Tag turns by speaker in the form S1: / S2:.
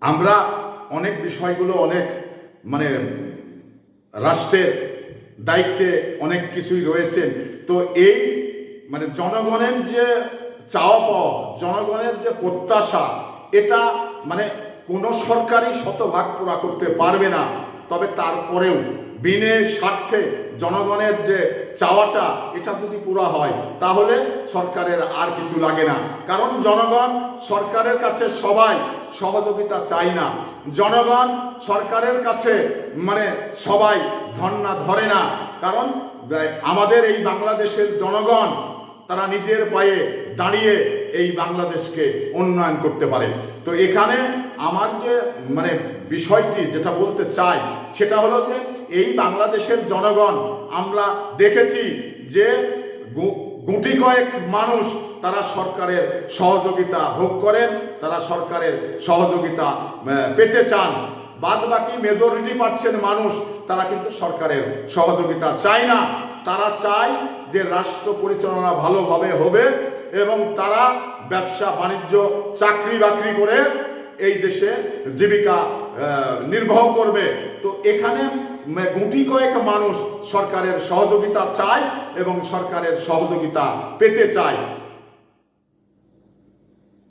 S1: আমরা অনেক বিষয়গুলো অনেক মানে রাষ্ট্রের দায়িত্বে অনেক কিছুই রয়েছেন। তো এই মানে জনগণের যে চাওয়া পাওয়া, জনগণের যে প্রত্যাশা, এটা মানে কোনো সরকারই শতভাগ পুরা করতে পারবে না। তবে তারপরেও বিনে স্বার্থে জনগণের যে চাওয়াটা, এটা যদি পুরা হয় তাহলে সরকারের আর কিছু লাগে না। কারণ জনগণ সরকারের কাছে সবাই সহযোগিতা চায় না। জনগণ সরকারের কাছে মানে সবাই ধন্না ধরে না। কারণ আমাদের এই বাংলাদেশের জনগণ তারা নিজের পায়ে দাঁড়িয়ে এই বাংলাদেশকে উন্নয়ন করতে পারে। তো এখানে আমার যে মানে বিষয়টি যেটা বলতে চাই সেটা হলো যে এই বাংলাদেশের জনগণ আমরা দেখেছি যে গুটি কয়েক মানুষ তারা সরকারের সহযোগিতা ভোগ করেন, তারা সরকারের সহযোগিতা পেতে চান। বাদ বাকি মেজরিটি পার্সেন্ট মানুষ তারা কিন্তু সরকারের সহযোগিতা চায় না। তারা চায় যে রাষ্ট্র পরিচালনা ভালোভাবে হবে এবং তারা ব্যবসা বাণিজ্য চাকরি বাকরি করে এই দেশে জীবিকা নির্বাহ করবে। তো এখানে গুটি কয়েক মানুষ সরকারের সহযোগিতা চায় এবং সরকারের সহযোগিতা পেতে চায়।